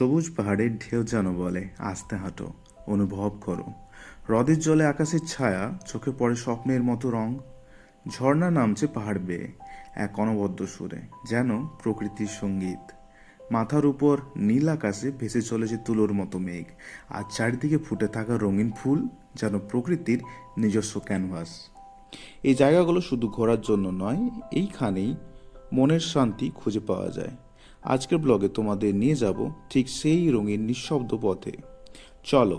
সবুজ পাহাড়ের ঢেউ যেন বলে আস্তে হাঁটো, অনুভব করো। হ্রদের জলে আকাশের ছায়া, চোখে পড়ে স্বপ্নের মতো রং। ঝর্ণা নামছে পাহাড় বেয়ে এক অনবদ্য সুরে, যেন প্রকৃতির সঙ্গীত। মাথার উপর নীল আকাশে ভেসে চলেছে তুলোর মতো মেঘ, আর চারিদিকে ফুটে থাকা রঙিন ফুল যেন প্রকৃতির নিজস্ব ক্যানভাস। এই জায়গাগুলো শুধু ঘোরার জন্য নয়, এইখানেই মনের শান্তি খুঁজে পাওয়া যায়। আজকের ব্লগে তোমাদের নিয়ে যাব ঠিক সেই রঙিন নিঃশব্দ পথে। চলো,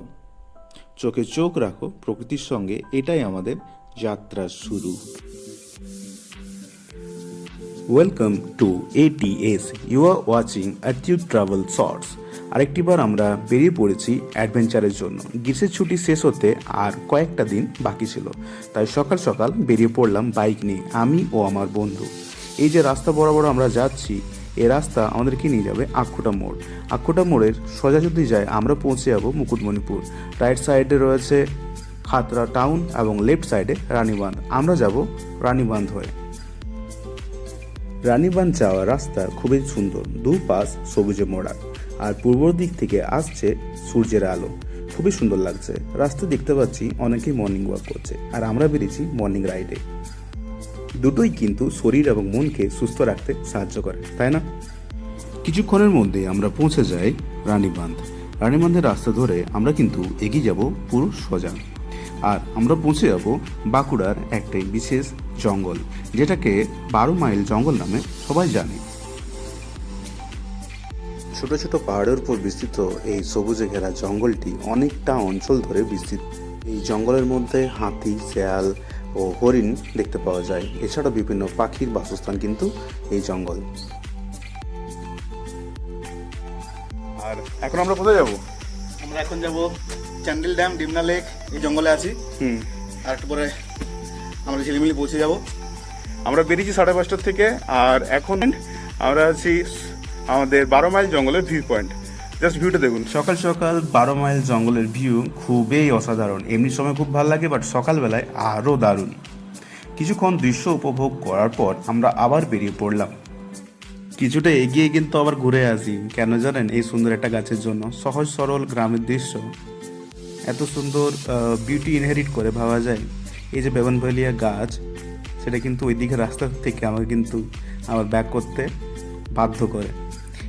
চোখে চোখ রাখো প্রকৃতির সঙ্গে, এটাই আমাদের যাত্রার শুরু। Welcome to ATS, you are watching attitude travel shorts. আরেকটিবার আমরা বেরিয়ে পড়েছি অ্যাডভেঞ্চারের জন্য। গ্রীষ্মের ছুটি শেষ হতে আর কয়েকটা দিন বাকি ছিল, তাই সকাল সকাল বেরিয়ে পড়লাম বাইক নিয়ে, আমি ও আমার বন্ধু। এই যে রাস্তা বরাবর আমরা যাচ্ছি, এই রাস্তা আমাদেরকে নিয়ে যাবে আখুটা মোড়। আখুটা মোড়ের সোজা যদি যায় আমরা পৌঁছে যাব মুকুটমণিপুর। রাইট সাইডে রয়েছে খাতড়া টাউন এবং লেফট সাইডে রানীবাঁধ। আমরা যাব রানীবাঁধ হয়ে। রানীবাঁধ যাওয়ার রাস্তা খুবই সুন্দর, দুপাশ সবুজে মোড়া, আর পূর্ব দিক থেকে আসছে সূর্যের আলো। খুবই সুন্দর লাগছে। রাস্তা দেখতে পাচ্ছি অনেকেই মর্নিং ওয়াক করছে, আর আমরা বেরিয়েছি মর্নিং রাইডে। দুটোই কিন্তু শরীর এবং মনকে সুস্থ রাখতে সাহায্য করে, তাই না? কিছুক্ষণের মধ্যে আমরা পৌঁছে যাই রানীবাঁধ। রানীবাঁধের রাস্তা ধরে আমরা কিন্তু এগিয়ে যাব পুরো সোজা, আর আমরা পৌঁছে যাব বাঁকুড়ার একটাই বিশেষ জঙ্গল, যেটাকে 12 মাইল জঙ্গল নামে সবাই জানে। ছোট ছোট পাহাড়ের উপর বিস্তৃত এই সবুজে ঘেরা জঙ্গলটি অনেকটা অঞ্চল ধরে বিস্তৃত। এই জঙ্গলের মধ্যে হাতি, শেয়াল ও হরিণ দেখতে পাওয়া যায়। এছাড়া বিভিন্ন পাখির বাসস্থান কিন্তু এই জঙ্গল। আর এখন আমরা কোথায় যাব? আমরা এখন যাব চ্যান্ডেল ড্যাম, ডিমনা লেক। এই জঙ্গলে আছি। আর একটু পরে আমরা ঝিলিমিলি পৌঁছে যাব। আমরা বেরিয়েছি 5:30 থেকে, আর এখন আমরা আছি আমাদের 12 মাইল জঙ্গলের ভিউ পয়েন্ট। জাস্ট ভিউটা দেখুন। সকাল সকাল 12 মাইল জঙ্গলের ভিউ খুবই অসাধারণ। এমনি সময় খুব ভালো লাগে, বাট সকালবেলায় আরও দারুণ। কিছুক্ষণ দৃশ্য উপভোগ করার পর আমরা আবার বেরিয়ে পড়লাম। কিছুটা এগিয়ে কিন্তু আবার ঘুরে আসি, কেন জানেন? এই সুন্দর একটা গাছের জন্য। সহজ সরল গ্রামের দৃশ্য এত সুন্দর বিউটি ইনহেরিট করে ভাবা যায়। এই যে বেগুনভেলিয়া গাছ, সেটা কিন্তু ওই দিকে রাস্তা থেকে আমাকে কিন্তু আবার ব্যাক করতে বাধ্য করে।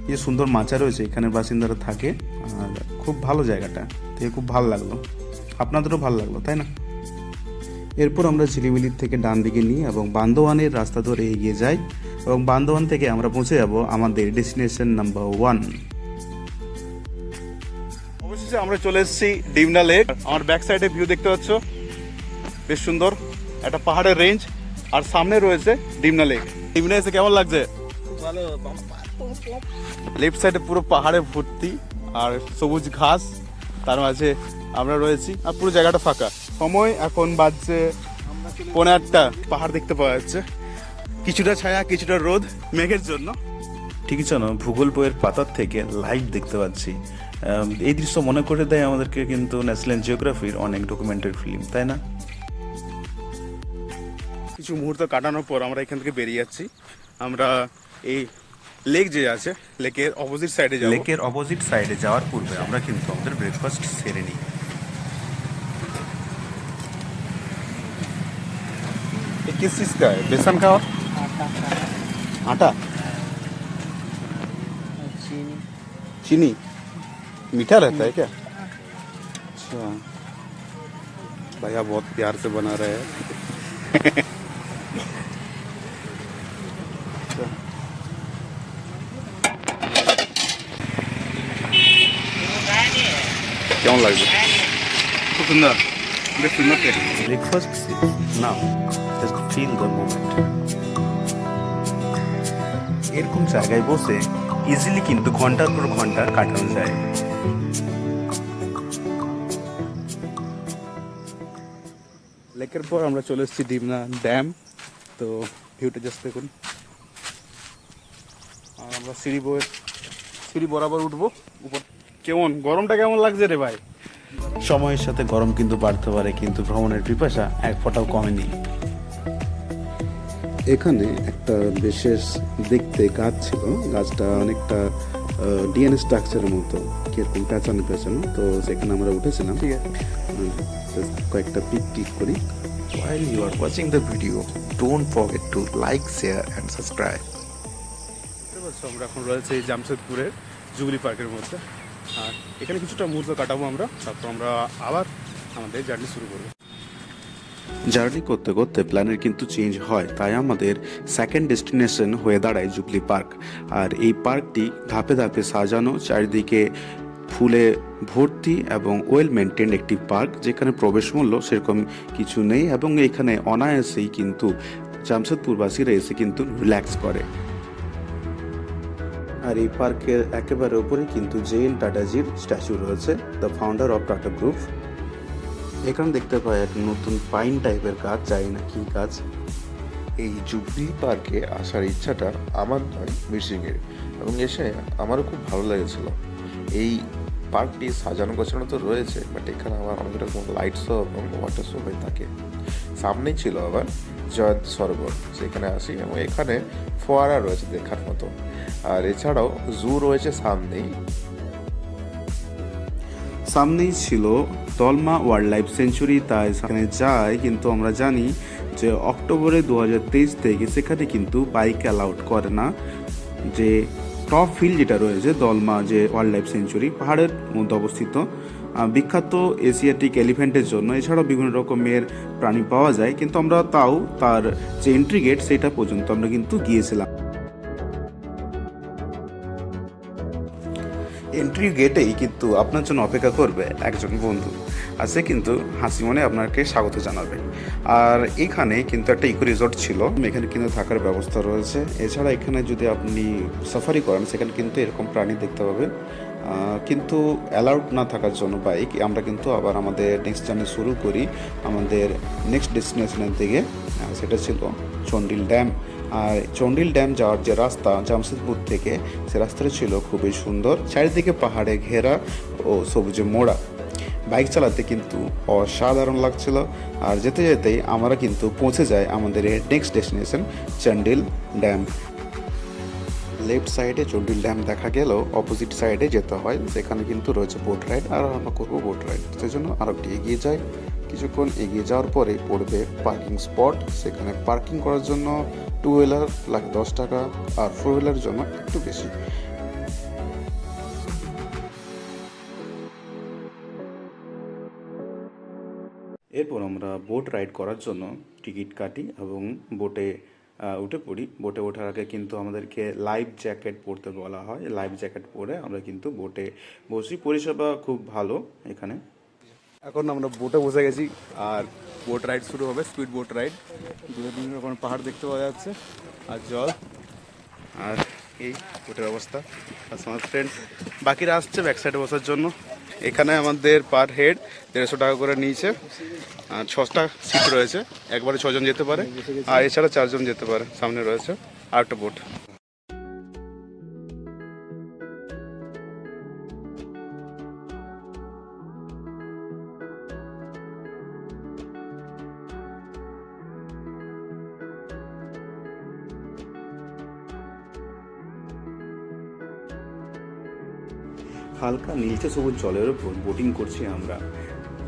এই যে সুন্দর মাচা রয়েছে, এখানের বাসিন্দারা থাকে, আর খুব ভালো জায়গাটা, থেকে খুব ভালো লাগলো। আপনাদেরও ভালো লাগলো, তাই না? এরপর আমরা ঝিলিমিলির থেকে ডান দিকে নিই এবং বান্দোয়ানের রাস্তা ধরে এগিয়ে যাই, এবং বান্দোয়ান থেকে আমরা পৌঁছে যাব আমাদের ডেস্টিনেশন নাম্বার 1। অবশেষে আমরা চলে এসেছি ডিমনা লেক। আমার ব্যাক সাইডে ভিউ দেখতে পাচ্ছ, বেশ সুন্দর একটা পাহাড়ের রেঞ্জ, আর সামনে রয়েছে ডিমনা লেক। ডিমনা এসে কেমন লাগছে? ভালো। লেফট সাইডে পুরো পাহাড়ে ভর্তি আর সবুজ ঘাস, তার মাঝে আমরা রয়েছি, আর পুরো জায়গাটা ফাঁকা। সময় এখন বাজছে 8:30। পাহাড় দেখতে পাওয়া যাচ্ছে, কিছুটা ছায়া কিছুটা রোদ মেঘের জন্য। ঠিকই জানো, ভূগোল বইয়ের পাতার থেকে লাইভ দেখতে পাচ্ছি। এই দৃশ্য মনে করে দেয় আমাদেরকে কিন্তু ন্যাশনাল জিওগ্রাফির অনেক ডকুমেন্টারি ফিল্ম, তাই না? কিছু মুহূর্ত কাটানোর পর আমরা এখান থেকে বেরিয়ে যাচ্ছি। আমরা এই লেক যে আছে, লেকের অপোজিট সাইডে যাব। লেকের অপোজিট সাইডে যাওয়ার পূর্বে আমরা কিন্তু আমাদের ব্রেকফাস্ট সেরে নিই। ये किस चीज़ का है? बेसन का और आटा, चीनी। चीनी। मीठा रहता है क्या? अच्छा, भैया बहुत प्यार से बना रहे हैं। अच्छा। কেমন লাগছে? খুব সুন্দর, বেশ সুন্দর taste. Breakfast now, just feel the moment. এরকম জায়গায় বসে ইজিলি কিন্তু ঘন্টার পর ঘন্টা কাটানো যায়। লেকের পর আমরা চলে এসেছি ডিমনা ড্যাম। তো ভিউটা জাস্ট দেখুন। আর আমরা সিঁড়ি বরাবর উঠবো উপর। গরমটা কেমন লাগছে রে ভাই? সময়ের সাথে গরম কিন্তু বাড়তে পারে, কিন্তু ভ্রমণের পিপাসা এক ফোঁটাও কমেনি। এখানে একটা বিশেষ দেখতে গাছ ছিল, গাছটা অনেকটা ডিএনএ স্ট্রাকচারের মতো কীরকম পেঁচানো পেঁচানো, তো সেখানে আমরা উঠেছিলাম। ঠিক আছে, জাস্ট কয়েকটা পিক ক্লিক করি। While you are watching the video, don't forget to like, share and subscribe. বুঝতে পারছো, আমরা এখন রয়েছে এই জামশেদপুরের জুবলি পার্কের মধ্যে, আর এখানে কিছুটা মুহূর্ত কাটাবো আমরা, তারপর আমরা আবার আমাদের জার্নি শুরু করবো। জার্নি করতে করতে প্ল্যানের কিন্তু চেঞ্জ হয়, তাই আমাদের সেকেন্ড ডেস্টিনেশন হয়ে দাঁড়ায় জুবলি পার্ক। আর এই পার্কটি ধাপে ধাপে সাজানো, চারিদিকে ফুলে ভর্তি এবং ওয়েল মেনটেন একটি পার্ক, যেখানে প্রবেশ মূল্য সেরকম কিছু নেই এবং এখানে অনায়াসেই কিন্তু জামশেদপুরবাসীরা এসে কিন্তু রিল্যাক্স করে। আর এই পার্কের একেবারে উপরে কিন্তু জে.এন. টাটাজির স্ট্যাচু রয়েছে, the founder of tata group. এখানে দেখতে পাই এক নতুন পাইন টাইপের গাছ, জানি না কি গাছ। এই জুবলি পার্কে আসার ইচ্ছাটা আমার নয়, মির্সিংয়ের, এবং এসে আমারও খুব ভালো লেগেছিল। এই পার্কটি সাজানো গোছানো তো রয়েছে, বাট এখানে আবার অনেক রকম লাইট শো এবং ওয়াটার শো হয়ে থাকে। সামনেই ছিল আবার জয়ন্ত সরোবর, সেখানে আসি এবং এখানে ফোয়ারা রয়েছে দেখার মতো, আর এছাড়াও জু রয়েছে সামনেই। সামনেই ছিল দলমা ওয়াইল্ড লাইফ সেঞ্চুরি, তাই সেখানে যাই, কিন্তু আমরা জানি যে অক্টোবরে 2023 থেকে সেখানে কিন্তু বাইক অ্যালাউড করে না। যে টপ হিল যেটা রয়েছে দলমা যে ওয়াইল্ড লাইফ সেঞ্চুরি, পাহাড়ের মধ্যে অবস্থিত, বিখ্যাত এশিয়াটিক এলিফ্যান্টের জন্য, এছাড়াও বিভিন্ন রকমের প্রাণী পাওয়া যায়, কিন্তু আমরা তাও তার যে এন্ট্রি গেট সেটা পর্যন্ত আমরা কিন্তু গিয়েছিলাম। এন্ট্রি গেটেই কিন্তু আপনার জন্য অপেক্ষা করবে একজন বন্ধু, আর সে কিন্তু হাসি মনে আপনাকে স্বাগত জানাবে। আর এখানে কিন্তু একটা ইকো রিসর্ট ছিল, এখানে কিন্তু থাকার ব্যবস্থা রয়েছে। এছাড়া এখানে যদি আপনি সাফারি করেন, সেখানে কিন্তু এরকম প্রাণী দেখতে পাবেন, কিন্তু অ্যালাউড না থাকার জন্য বাইক আমরা কিন্তু আবার আমাদের নেক্সট জার্নি শুরু করি আমাদের নেক্সট ডেস্টিনেশনের দিকে। সেটা ছিল চন্ডিল ড্যাম। আর চন্ডিল ড্যাম যাওয়ার যে রাস্তা জামশেদপুর থেকে, সে রাস্তাটা ছিল খুবই সুন্দর, চারিদিকে পাহাড়ে ঘেরা ও সবুজে মোড়া। বাইক চালাতে কিন্তু অসাধারণ লাগছিল। আর যেতে যেতেই আমরা কিন্তু পৌঁছে যাই আমাদের নেক্সট ডেস্টিনেশন চন্ডিল ড্যাম। লেফট সাইডে চন্ডিল ড্যাম দেখা গেলেও অপোজিট সাইডে যেতে হয়, সেখানে কিন্তু রয়েছে বোট রাইড, আর আমরা করবো বোট রাইড। সেই জন্য আরও একটু এগিয়ে যাই। কিছুক্ষণ এগিয়ে যাওয়ার পরে পড়বে পার্কিং স্পট, সেখানে পার্কিং করার জন্য 2 হুইলার লাগে 10 টাকা, আর 4 হুইলারের জন্য একটু বেশি। এরপর আমরা বোট রাইড করার জন্য টিকিট কাটি এবং বোটে উঠে পড়ি। বোটে ওঠার আগে কিন্তু আমাদেরকে লাইফ জ্যাকেট পরতে বলা হয়। লাইফ জ্যাকেট পরে আমরা কিন্তু বোটে বসি। পরিষেবা খুব ভালো এখানে। এখন আমরা বোটে বসে গেছি আর বোট রাইড শুরু হবে, স্পিড বোট রাইড। দূরে বিভিন্ন রকমের পাহাড় দেখতে পাওয়া যাচ্ছে আর জল, আর এই বোটের অবস্থা। আর আমার ফ্রেন্ড বাকিরা আসছে ব্যাক সাইডে বসার জন্য। এখানে আমাদের পার হেড 150 টাকা করে নিয়েছে, আর 6টা সিট রয়েছে, একবারে 6 জন যেতে পারে, আর এছাড়া 4 জন যেতে পারে। সামনে রয়েছে আর একটা বোট। হালকা নীলচে সবুজ জলের উপর বোটিং করছি আমরা।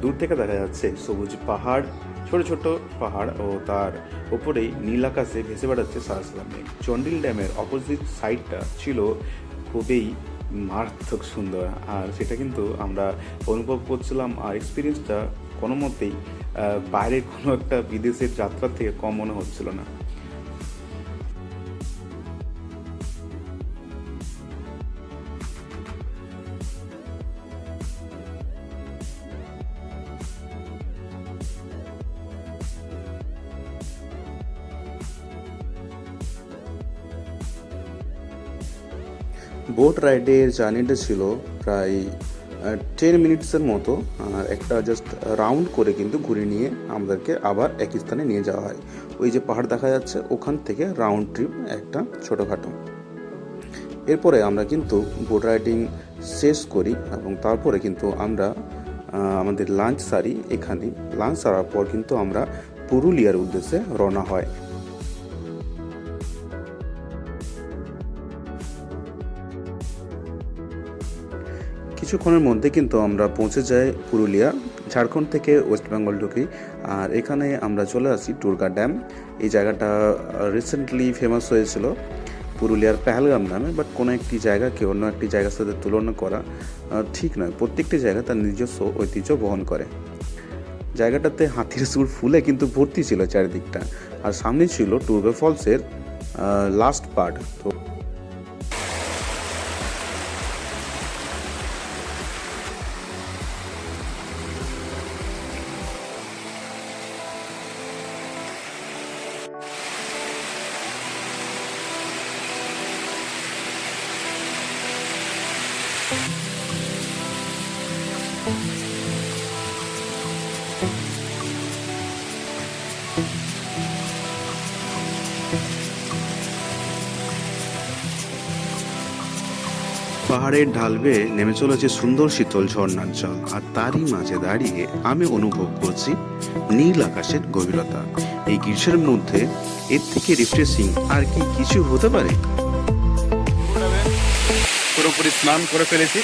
দূর থেকে দেখা যাচ্ছে সবুজ পাহাড়, ছোট ছোট পাহাড়, ও তার উপরেই নীল আকাশে ভেসে বেড়াচ্ছে সাহা মেঘ। চন্ডিল ড্যামের অপোজিট সাইডটা ছিল খুবই মারাত্মক সুন্দর, আর সেটা কিন্তু আমরা অনুভব করছিলাম। আর এক্সপিরিয়েন্সটা কোনো মতেই বাইরের কোনো একটা বিদেশের যাত্রার থেকে কম মনে হচ্ছিল না। বোট রাইডের জার্নিটা ছিল প্রায় 10 মিনিটসের মতো, আর একটা জাস্ট রাউন্ড করে কিন্তু ঘুরে নিয়ে আমাদেরকে আবার একই স্থানে নিয়ে যাওয়া হয়। ওই যে পাহাড় দেখা যাচ্ছে ওখান থেকে রাউন্ড ট্রিপ একটা ছোটোখাটো। এরপরে আমরা কিন্তু বোট রাইডিং শেষ করি এবং তারপরে কিন্তু আমরা আমাদের লাঞ্চ সারি। এখানে লাঞ্চ সারার পর কিন্তু আমরা পুরুলিয়ার উদ্দেশ্যে রওনা হয়। কিছুক্ষণের মধ্যে কিন্তু আমরা পৌঁছে যাই পুরুলিয়া, ঝাড়খণ্ড থেকে ওয়েস্ট বেঙ্গল ঢুকি। আর এখানে আমরা চলে আসি টুরকা ড্যাম। এই জায়গাটা রিসেন্টলি ফেমাস হয়েছিল পুরুলিয়ার পেহেলগাম নামে, বাট কোনো একটি জায়গাকে অন্য একটি জায়গার সাথে তুলনা করা ঠিক নয়। প্রত্যেকটি জায়গা তার নিজস্ব ঐতিহ্য বহন করে। জায়গাটাতে হাতির সুর ফুলে কিন্তু ভর্তি ছিল চারিদিকটা, আর সামনে ছিল টুরবে ফলসের লাস্ট পার্ট। তো পাহাড়ের ঢাল বেয়ে নেমে চলেছে সুন্দর শীতল ঝর্ণার জল, আর তারই মাঝে দাঁড়িয়ে আমি অনুভব করছি নীল আকাশের গভীরতা। এই গ্রীষ্মের মধ্যে এর থেকে রিফ্রেশিং আর কি কিছু হতে পারে? পুরোপুরি স্নান করে ফেলেছি,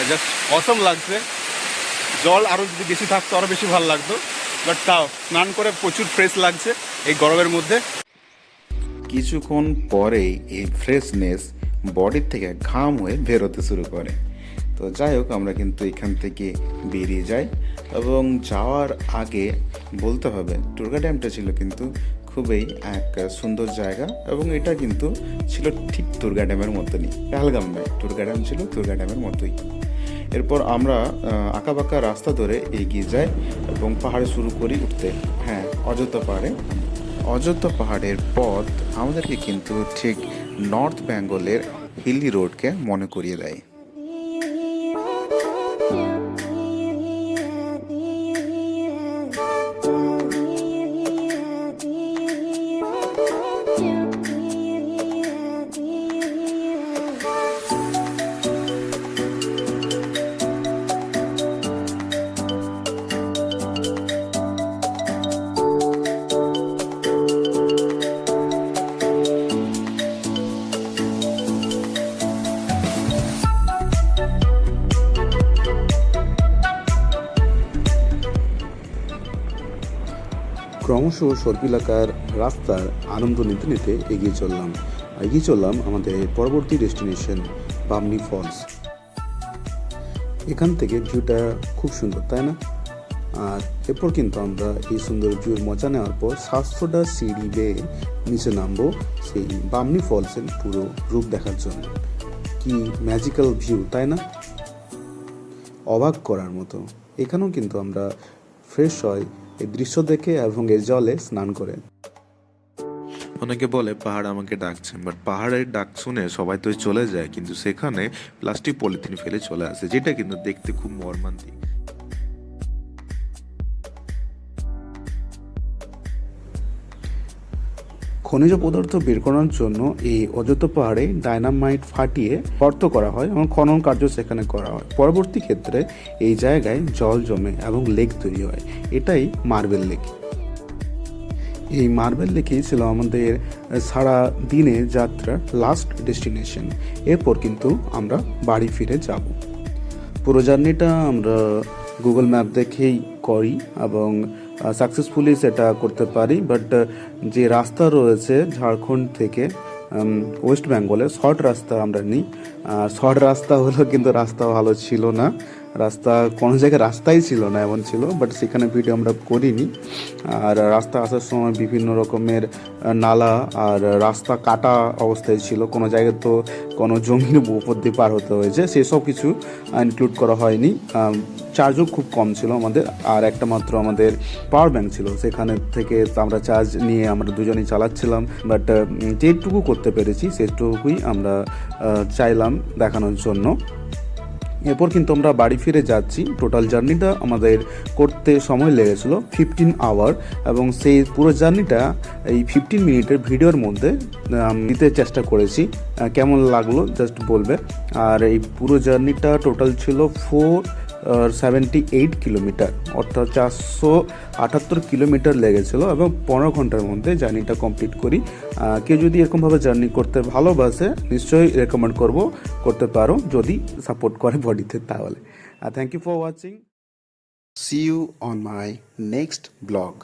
জাস্ট অসম লাগছে। জল আরও যদি বেশি থাকতো আরও বেশি ভালো লাগতো, বাট তাও স্নান করে প্রচুর ফ্রেশ লাগছে এই গরমের মধ্যে। কিছুক্ষণ পরেই এই ফ্রেশনেস বডির থেকে ঘাম হয়ে বেরোতে শুরু করে। তো যাই হোক, আমরা কিন্তু এখান থেকে বেরিয়ে যাই, এবং যাওয়ার আগে বলতে হবে টুরকা ড্যামটা ছিল কিন্তু খুবই এক সুন্দর জায়গা, এবং এটা কিন্তু ছিল ঠিক টুরকা ড্যামের মতনই, পেহেলগাম নয়, টুরকা ড্যাম ছিল টুরকা ড্যামের মতোই। এরপর আমরা আঁকাবাঁকা রাস্তা ধরে এগিয়ে যাই এবং পাহাড়ে শুরু করি উঠতে। হ্যাঁ, অযোধ্যা পাহাড়ে। অযোধ্যা পাহাড়ের পথ আমাদেরকে কিন্তু ঠিক নর্থ বেঙ্গলের হিলি রোডকে মনে করিয়ে দেয়। ক্রমশ সর্পিলাকার রাস্তার আনন্দ নিতে নিতে এগিয়ে চললাম আমাদের পরবর্তী ডেস্টিনেশন বামনি ফলস। এখান থেকে ভিউটা খুব সুন্দর, তাই না? আর এরপর কিন্তু আমরা এই সুন্দর ভিউর মজা নেওয়ার পর 700টা সিঁড়ি বেয়ে নিচে নামবো সেই বামনি ফলসের পুরো রূপ দেখার জন্য। কি ম্যাজিক্যাল ভিউ, তাই না? অবাক করার মতো। এখানেও কিন্তু আমরা ফ্রেশ হয় এই দৃশ্য দেখে এবং এর জলে স্নান করে। অনেকে বলে পাহাড় আমাকে ডাকছে, বাট পাহাড়ের ডাক শুনে সবাই তো চলে যায়, কিন্তু সেখানে প্লাস্টিক পলিথিন ফেলে চলে আসে, যেটা কিন্তু দেখতে খুব মর্মান্তিক। খনিজ পদার্থ বের করার জন্য এই অযোধ্যা পাহাড়ে ডায়নামাইট ফাটিয়ে গর্ত করা হয় এবং খনন কার্য সেখানে করা হয়। পরবর্তী ক্ষেত্রে এই জায়গায় জল জমে এবং লেক তৈরি হয়। এটাই মার্বেল লেক। এই মার্বেল লেকই ছিল আমাদের সারা দিনের যাত্রার লাস্ট ডেস্টিনেশন। এরপর কিন্তু আমরা বাড়ি ফিরে যাব। পুরো জার্নিটা আমরা গুগল ম্যাপ দেখেই করি এবং সাকসেসফুলি সেটা করতে পারি। বাট যে রাস্তা রয়েছে ঝাড়খণ্ড থেকে ওয়েস্ট বেঙ্গলে, শর্ট রাস্তা আমরা নিই। আর শর্ট রাস্তা হলো কিন্তু রাস্তা ভালো ছিল না, রাস্তা কোনো জায়গায় রাস্তাই ছিল না এমন ছিল, বাট সেখানে ভিডিও আমরা করিনি। আর রাস্তা আসার সময় বিভিন্ন রকমের নালা আর রাস্তা কাটা অবস্থায় ছিল, কোনো জায়গায় তো কোনো জমির উপর দিয়ে পার হতে হয়েছে, সেসব কিছু ইনক্লুড করা হয়নি। চার্জও খুব কম ছিল আমাদের, আর একটা মাত্র আমাদের পাওয়ার ব্যাঙ্ক ছিল, সেখানে থেকে আমরা চার্জ নিয়ে আমরা দুজনেই চালাচ্ছিলাম। বাট যেটুকু করতে পেরেছি সেটুকুই আমরা চাইলাম দেখানোর জন্য। এরপর কিন্তু আমরা বাড়ি ফিরে যাচ্ছি। টোটাল জার্নিটা আমাদের করতে সময় লেগেছিল 15 আওয়ার, এবং সেই পুরো জার্নিটা এই 15 মিনিটের ভিডিওর মধ্যে নিতে চেষ্টা করেছি। কেমন লাগলো জাস্ট বলবে। আর এই পুরো জার্নিটা টোটাল ছিল 4 78 কিলোমিটার, অর্থাৎ 478 কিলোমিটার লেগেছিল এবং 15 ঘন্টার মধ্যে জার্নিটা কমপ্লিট করি। কেউ যদি এরকমভাবে জার্নি করতে ভালোবাসে নিশ্চয়ই রেকমেন্ড করতে পারো, যদি সাপোর্ট করে বডিতে তাহলে। Thank you for watching. See you on my next vlog.